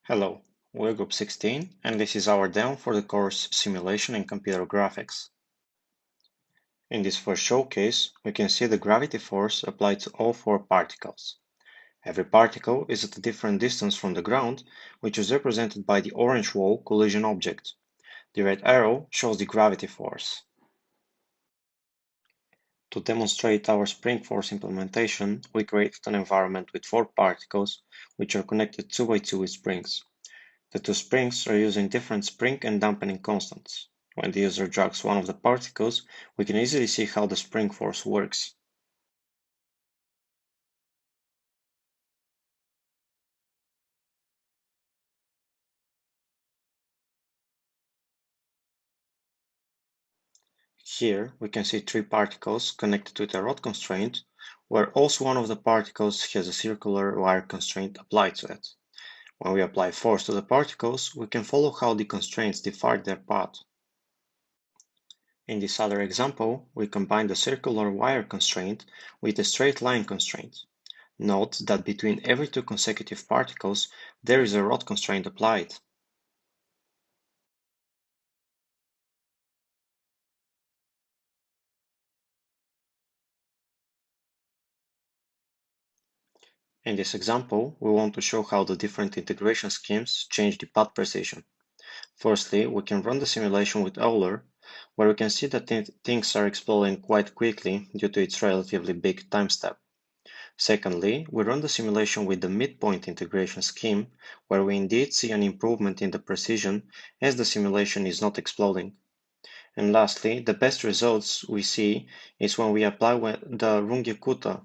Hello, we're Group 16 and this is our demo for the course Simulation in Computer Graphics. In this first showcase, we can see the gravity force applied to all four particles. Every particle is at a different distance from the ground, which is represented by the orange wall collision object. The red arrow shows the gravity force. To demonstrate our spring force implementation, we created an environment with four particles, which are connected 2 by 2 with springs. The two springs are using different spring and dampening constants. When the user drags one of the particles, we can easily see how the spring force works. Here we can see three particles connected with a rod constraint, where also one of the particles has a circular wire constraint applied to it. When we apply force to the particles, we can follow how the constraints divide their path. In this other example, we combine the circular wire constraint with a straight line constraint. Note that between every two consecutive particles, there is a rod constraint applied. In this example, we want to show how the different integration schemes change the path precision. Firstly, we can run the simulation with Euler, where we can see that things are exploding quite quickly due to its relatively big time step. Secondly, we run the simulation with the midpoint integration scheme, where we indeed see an improvement in the precision as the simulation is not exploding. And lastly, the best results we see is when we apply the Runge-Kutta.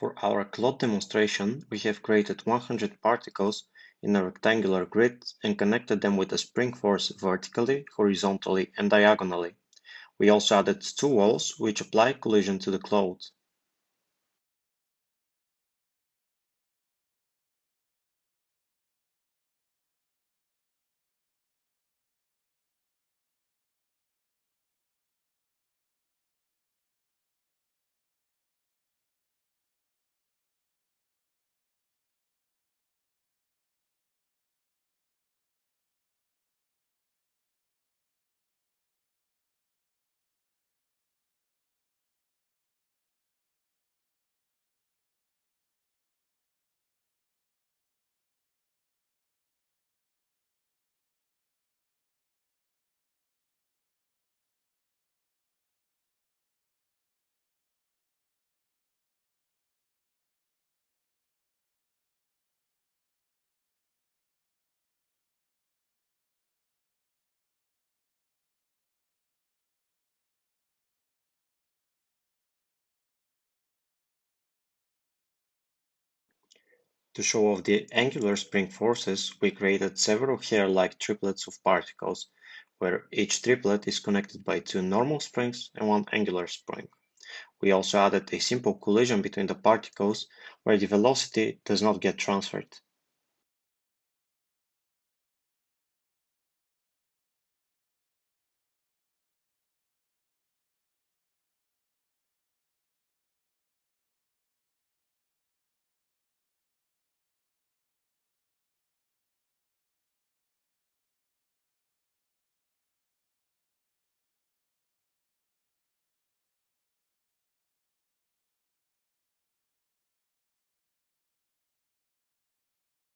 For our cloud demonstration, we have created 100 particles in a rectangular grid and connected them with a spring force vertically, horizontally, and diagonally. We also added two walls which apply collision to the cloud. To show off the angular spring forces, we created several hair-like triplets of particles, where each triplet is connected by two normal springs and one angular spring. We also added a simple collision between the particles, where the velocity does not get transferred.